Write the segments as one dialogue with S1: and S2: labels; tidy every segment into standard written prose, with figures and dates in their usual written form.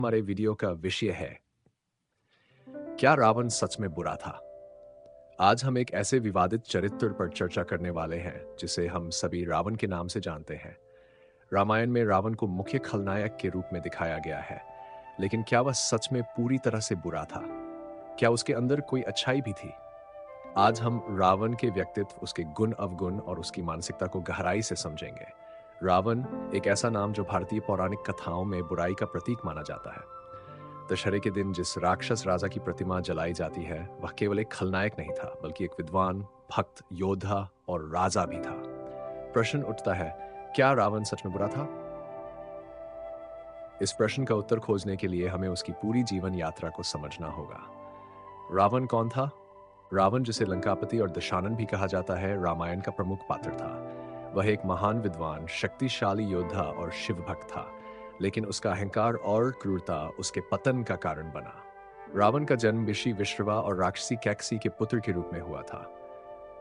S1: हमारे वीडियो का विषय है, क्या रावण सच में बुरा था? आज हम एक ऐसे विवादित चरित्र पर चर्चा करने वाले हैं जिसे हम सभी रावण के नाम से जानते हैं। रामायण में रावण को मुख्य खलनायक के रूप में दिखाया गया है, लेकिन क्या वह सच में पूरी तरह से बुरा था? क्या उसके अंदर कोई अच्छाई भी थी? आज हम रावण के व्यक्तित्व, उसके गुण अवगुण और उसकी मानसिकता को गहराई से समझेंगे। रावण एक ऐसा नाम जो भारतीय पौराणिक कथाओं में बुराई का प्रतीक माना जाता है। दशहरे के दिन जिस राक्षस राजा की प्रतिमा जलाई जाती है, वह केवल एक खलनायक नहीं था, बल्कि एक विद्वान, भक्त, योद्धा और राजा भी था। प्रश्न उठता है, क्या रावण सच में बुरा था? इस प्रश्न का उत्तर खोजने के लिए हमें उसकी पूरी जीवन यात्रा को समझना होगा। रावण कौन था? रावण, जिसे लंकापति और दशानन भी कहा जाता है, रामायण का प्रमुख पात्र था। वह एक महान विद्वान, शक्तिशाली योद्धा और शिव भक्त था, लेकिन उसका अहंकार और क्रूरता उसके पतन का कारण बना। रावण का जन्म ऋषि विश्रवा और राक्षसी कैकसी के पुत्र के रूप में हुआ था।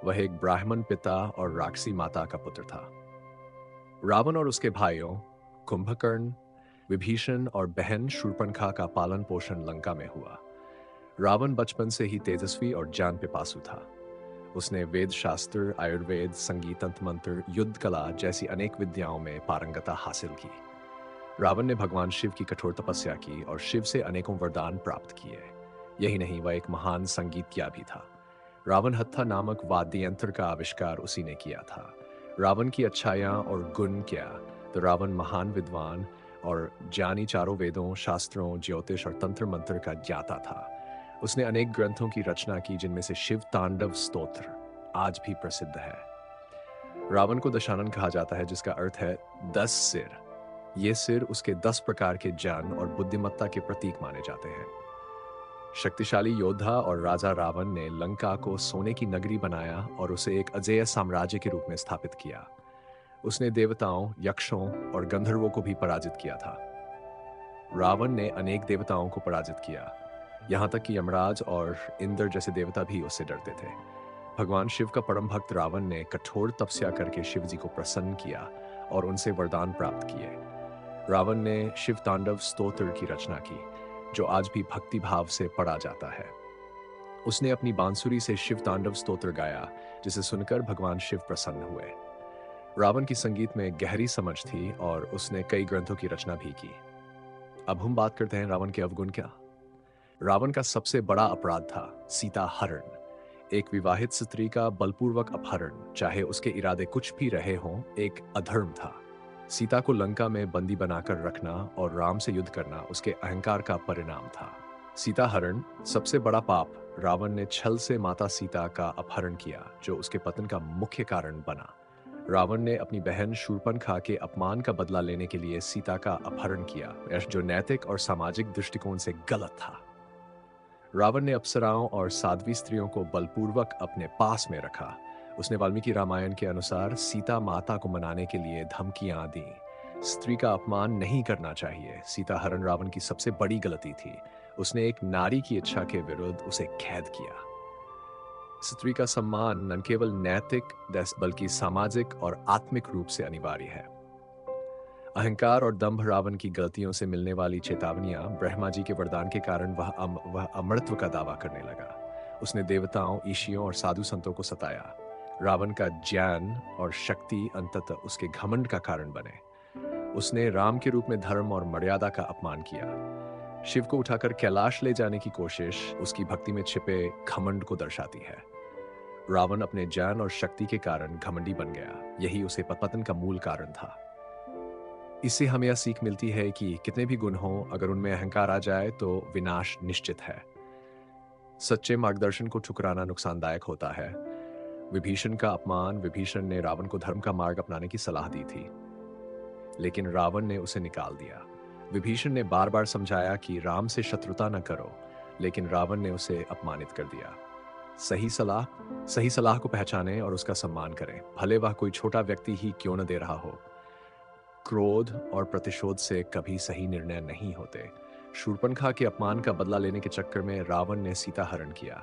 S1: वह एक ब्राह्मण पिता और राक्षसी माता का पुत्र था। रावण और उसके भाइयों कुंभकर्ण, विभीषण और बहन शूर्पणखा का पालन पोषण लंका में हुआ। रावण बचपन से ही तेजस्वी और ज्ञान पिपासु था। उसने वेद शास्त्र, आयुर्वेद, संगीत, तंत्र मंत्र, युद्ध कला जैसी अनेक विद्याओं में पारंगता हासिल की। रावण ने भगवान शिव की कठोर तपस्या की और शिव से अनेकों वरदान प्राप्त किए। यही नहीं, वह एक महान संगीतज्ञ भी था। रावण हत्था नामक वाद्य यंत्र का आविष्कार उसी ने किया था। रावण की अच्छाइयाँ और गुण क्या, तो रावण महान विद्वान और ज्ञानी, चारों वेदों, शास्त्रों, ज्योतिष और तंत्र मंत्र का ज्ञाता था। उसने अनेक ग्रंथों की रचना की, जिनमें से शिव तांडव स्तोत्र आज भी प्रसिद्ध है। रावण को दशानन कहा जाता है, जिसका अर्थ है 10 सिर। ये सिर उसके 10 प्रकार के ज्ञान और बुद्धिमत्ता के प्रतीक माने जाते हैं। शक्तिशाली योद्धा और राजा रावण ने लंका को सोने की नगरी बनाया और उसे एक अजेय साम्राज्य के रूप में स्थापित किया। उसने देवताओं, यक्षों और गंधर्वों को भी पराजित किया था। रावण ने अनेक देवताओं को पराजित किया, यहाँ तक कि यमराज और इंद्र जैसे देवता भी उससे डरते थे। भगवान शिव का परम भक्त रावण ने कठोर तपस्या करके शिव जी को प्रसन्न किया और उनसे वरदान प्राप्त किए। रावण ने शिव तांडव स्तोत्र की रचना की, जो आज भी भक्ति भाव से पढ़ा जाता है। उसने अपनी बांसुरी से शिव तांडव स्तोत्र गाया, जिसे सुनकर भगवान शिव प्रसन्न हुए। रावण की संगीत में गहरी समझ थी और उसने कई ग्रंथों की रचना भी की। अब हम बात करते हैं रावण के अवगुण क्या। रावण का सबसे बड़ा अपराध था सीता हरण। एक विवाहित स्त्री का बलपूर्वक अपहरण, चाहे उसके इरादे कुछ भी रहे हों, एक अधर्म था। सीता को लंका में बंदी बनाकर रखना और राम से युद्ध करना उसके अहंकार का परिणाम था। सीता हरण सबसे बड़ा पाप। रावण ने छल से माता सीता का अपहरण किया, जो उसके पतन का मुख्य कारण बना। रावण ने अपनी बहन शूर्पणखा के अपमान का बदला लेने के लिए सीता का अपहरण किया, जो नैतिक और सामाजिक दृष्टिकोण से गलत था। रावण ने अप्सराओं और साध्वी स्त्रियों को बलपूर्वक अपने पास में रखा। उसने वाल्मीकि रामायण के अनुसार सीता माता को मनाने के लिए धमकियां दी। स्त्री का अपमान नहीं करना चाहिए। सीता हरण रावण की सबसे बड़ी गलती थी। उसने एक नारी की इच्छा के विरुद्ध उसे कैद किया। स्त्री का सम्मान न केवल नैतिक बल्कि सामाजिक और आत्मिक रूप से अनिवार्य है। अहंकार और दंभ रावण की गलतियों से मिलने वाली चेतावनियां, ब्रह्मा जी के वरदान के कारण वह अमरत्व का दावा करने लगा। उसने देवताओं, ईशियों और साधु संतों को सताया। रावण का ज्ञान और शक्ति अंततः उसके घमंड का कारण बने। उसने राम के रूप में धर्म और मर्यादा का अपमान किया। शिव को उठाकर कैलाश ले जाने की कोशिश उसकी भक्ति में छिपे घमंड को दर्शाती है। रावण अपने ज्ञान और शक्ति के कारण घमंडी बन गया। यही उसे पतन का मूल कारण था। इससे हमें यह सीख मिलती है कि कितने भी गुण हों, अगर उनमें अहंकार आ जाए तो विनाश निश्चित है। सच्चे मार्गदर्शन को ठुकराना नुकसानदायक होता है। विभीषण का अपमान। विभीषण ने रावण को धर्म का मार्ग अपनाने की सलाह दी थी, लेकिन रावण ने उसे निकाल दिया। विभीषण ने बार बार समझाया कि राम से शत्रुता न करो, लेकिन रावण ने उसे अपमानित कर दिया। सही सलाह को पहचानें और उसका सम्मान करें, भले वह कोई छोटा व्यक्ति ही क्यों न दे रहा हो। क्रोध और प्रतिशोध से कभी सही निर्णय नहीं होते। शूर्पणखा के अपमान का बदला लेने के चक्कर में रावण ने सीता हरण किया।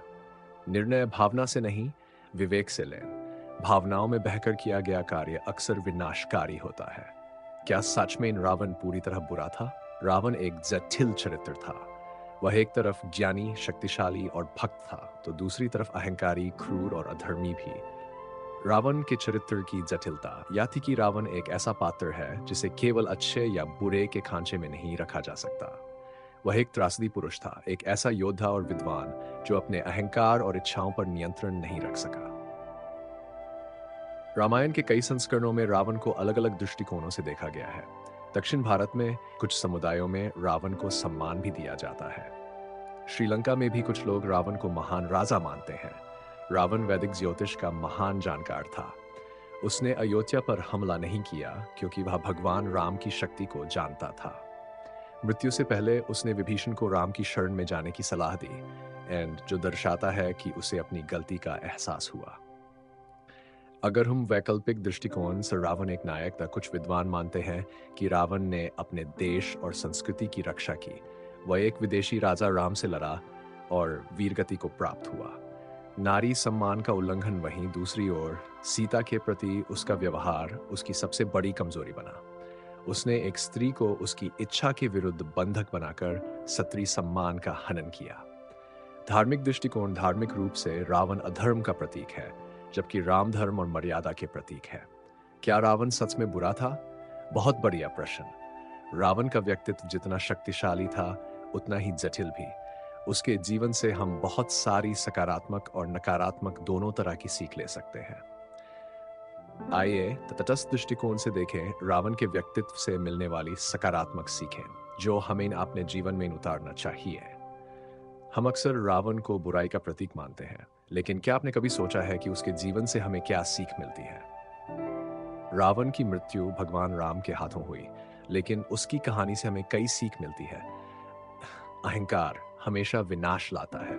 S1: निर्णय भावना से नहीं, विवेक से लें। भावनाओं में बहकर किया गया कार्य अक्सर विनाशकारी होता है। क्या सच में रावण पूरी तरह बुरा था? रावण एक जटिल चरित्र था। वह एक तरफ ज्ञानी, शक्तिशाली और भक्त था, तो दूसरी तरफ अहंकारी, क्रूर और अधर्मी भी। रावण के चरित्र की जटिलता यह थी कि रावण एक ऐसा पात्र है जिसे केवल अच्छे या बुरे के खांचे में नहीं रखा जा सकता। वह एक त्रासदी पुरुष था, एक ऐसा योद्धा और विद्वान जो अपने अहंकार और इच्छाओं पर नियंत्रण नहीं रख सका। रामायण के कई संस्करणों में रावण को अलग अलग दृष्टिकोणों से देखा गया है। दक्षिण भारत में कुछ समुदायों में रावण को सम्मान भी दिया जाता है। श्रीलंका में भी कुछ लोग रावण को महान राजा मानते हैं। रावण वैदिक ज्योतिष का महान जानकार था। उसने अयोध्या पर हमला नहीं किया क्योंकि वह भगवान राम की शक्ति को जानता था। मृत्यु से पहले उसने विभीषण को राम की शरण में जाने की सलाह दी, एंड जो दर्शाता है कि उसे अपनी गलती का एहसास हुआ। अगर हम वैकल्पिक दृष्टिकोण से रावण एक नायक था, कुछ विद्वान मानते हैं कि रावण ने अपने देश और संस्कृति की रक्षा की। वह एक विदेशी राजा राम से लड़ा और वीरगति को प्राप्त हुआ। नारी सम्मान का उल्लंघन वहीं दूसरी ओर सीता के प्रति उसका व्यवहार उसकी सबसे बड़ी कमजोरी बना। उसने एक स्त्री को उसकी इच्छा के विरुद्ध बंधक बनाकर स्त्री सम्मान का हनन किया। धार्मिक दृष्टिकोण धार्मिक रूप से रावण अधर्म का प्रतीक है, जबकि राम धर्म और मर्यादा के प्रतीक है। क्या रावण सच में बुरा था? बहुत बढ़िया प्रश्न। रावण का व्यक्तित्व जितना शक्तिशाली था, उतना ही जटिल भी। उसके जीवन से हम बहुत सारी सकारात्मक और नकारात्मक दोनों तरह की सीख ले सकते हैं। आइए तटस्थ दृष्टिकोण से देखें रावण के व्यक्तित्व से मिलने वाली सकारात्मक सीखें, जो हमें अपने जीवन में उतारना चाहिए। हम अक्सर रावण को बुराई का प्रतीक मानते हैं, लेकिन क्या आपने कभी सोचा है कि उसके जीवन से हमें क्या सीख मिलती है? रावण की मृत्यु भगवान राम के हाथों हुई, लेकिन उसकी कहानी से हमें कई सीख मिलती है। अहंकार हमेशा विनाश लाता है।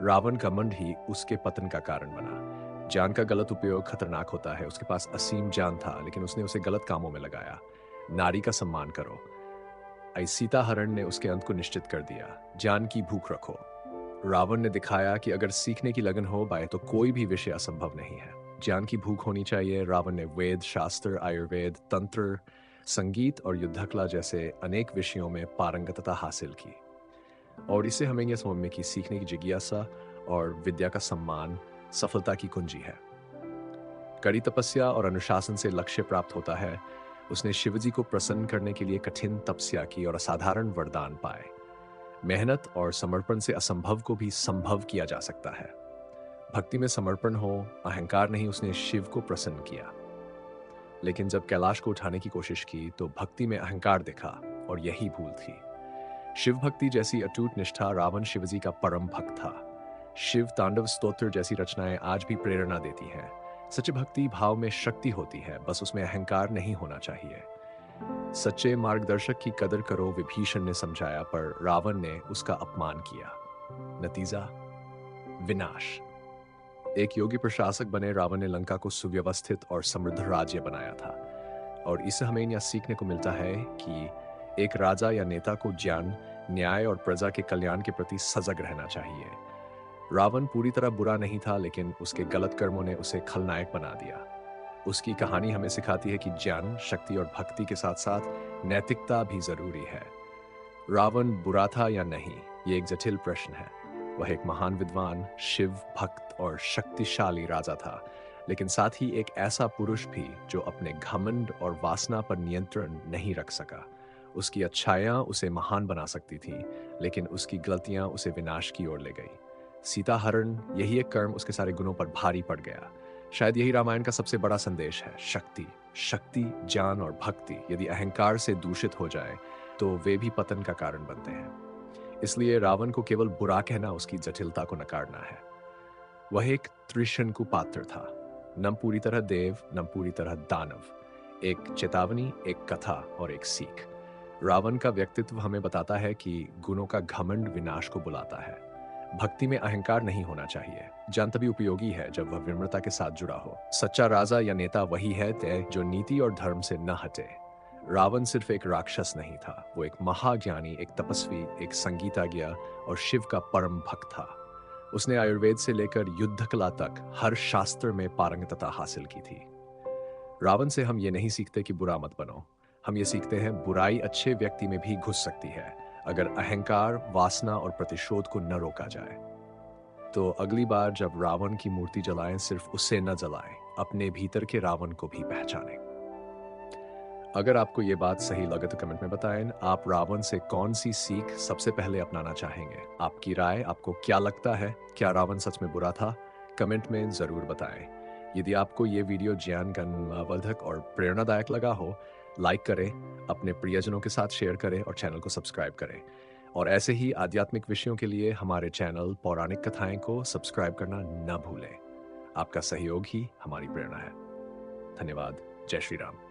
S1: रावण का घमंड ही उसके पतन का कारण बना। ज्ञान का गलत उपयोग खतरनाक होता है। उसके पास असीम ज्ञान था, लेकिन उसने उसे गलत कामों में लगाया। नारी का सम्मान करो। सीता हरण ने उसके अंत को निश्चित कर दिया। ज्ञान की भूख रखो। रावण ने दिखाया कि अगर सीखने की लगन हो पाए तो कोई भी विषय असंभव नहीं है। ज्ञान की भूख होनी चाहिए। रावण ने वेद, शास्त्र, आयुर्वेद, तंत्र, संगीत और युद्धकला जैसे अनेक विषयों में पारंगतता हासिल की, और इसे हमें यह समझने की सीखने की जिज्ञासा और विद्या का सम्मान सफलता की कुंजी है। कड़ी तपस्या और अनुशासन से लक्ष्य प्राप्त होता है। उसने शिवजी को प्रसन्न करने के लिए कठिन तपस्या की और असाधारण वरदान पाए। मेहनत और समर्पण से असंभव को भी संभव किया जा सकता है। भक्ति में समर्पण हो, अहंकार नहीं। उसने शिव को प्रसन्न किया, लेकिन जब कैलाश को उठाने की कोशिश की तो भक्ति में अहंकार दिखा, और यही भूल थी। शिव भक्ति जैसी अटूट निष्ठा रावण शिवजी का परम भक्त था। शिव तांडव स्तोत्र जैसी रचनाएं आज भी प्रेरणा देती हैं। सच्ची भक्ति भाव में शक्ति होती है, बस उसमें अहंकार नहीं होना चाहिए। सच्चे मार्गदर्शक की कदर करो, विभीषण ने समझाया, पर रावण ने उसका अपमान किया। नतीजा विनाश। एक योगी प्रशासक बने रावण ने लंका को सुव्यवस्थित और समृद्ध राज्य बनाया था, और इससे हमें यह सीखने को मिलता है कि एक राजा या नेता को ज्ञान, न्याय और प्रजा के कल्याण के प्रति सजग रहना चाहिए। रावण पूरी तरह बुरा नहीं था, लेकिन उसके गलत कर्मों ने उसे खलनायक बना दिया। उसकी कहानी हमें सिखाती है कि ज्ञान, शक्ति और भक्ति के साथ साथ नैतिकता भी जरूरी है। रावण बुरा था या नहीं, ये एक जटिल प्रश्न है। वह एक महान विद्वान, शिव भक्त और शक्तिशाली राजा था, लेकिन साथ ही एक ऐसा पुरुष भी जो अपने घमंड और वासना पर नियंत्रण नहीं रख सका। उसकी अच्छाइयां उसे महान बना सकती थी, लेकिन उसकी गलतियां उसे विनाश की ओर ले गई। सीता हरण, यही एक कर्म उसके सारे गुणों पर भारी पड़ गया। शायद यही रामायण का सबसे बड़ा संदेश है। शक्ति, ज्ञान और भक्ति यदि अहंकार से दूषित हो जाए तो वे भी पतन का कारण बनते हैं। इसलिए रावण को केवल बुरा कहना उसकी जटिलता को नकारना है। वह एक त्रिशंकु पात्र था, न पूरी तरह देव, न पूरी तरह दानव। एक चेतावनी, एक कथा और एक सीख। रावण का व्यक्तित्व हमें बताता है कि गुणों का घमंड विनाश को बुलाता है। भक्ति में अहंकार नहीं होना चाहिए। ज्ञान तभी उपयोगी है जब वह विनम्रता के साथ जुड़ा हो। सच्चा राजा या नेता वही है जो नीति और धर्म से न हटे। रावण सिर्फ एक राक्षस नहीं था, वो एक महाज्ञानी, एक तपस्वी, एक संगीतज्ञ और शिव का परम भक्त था। उसने आयुर्वेद से लेकर युद्ध कला तक हर शास्त्र में पारंगतता हासिल की थी। रावण से हम ये नहीं सीखते कि बुरा मत बनो, हम ये सीखते हैं बुराई अच्छे व्यक्ति में भी घुस सकती है अगर अहंकार, वासना और प्रतिशोध को न रोका जाए। तो अगली बार जब रावण की मूर्ति जलाएं, सिर्फ उसे न जलाएं, अपने भीतर के रावण को भी पहचानें। अगर आपको ये बात सही लगे तो कमेंट में बताएं, आप रावण से कौन सी सीख सबसे पहले अपनाना चाहेंगे? आपकी राय, आपको क्या लगता है? क्या रावण सच में बुरा था? कमेंट में ज़रूर बताएं। यदि आपको ये वीडियो ज्ञानवर्धक और प्रेरणादायक लगा हो, लाइक करें, अपने प्रियजनों के साथ शेयर करें और चैनल को सब्सक्राइब करें। और ऐसे ही आध्यात्मिक विषयों के लिए हमारे चैनल पौराणिक कथाएं को सब्सक्राइब करना न भूलें। आपका सहयोग ही हमारी प्रेरणा है। धन्यवाद। जय श्री राम।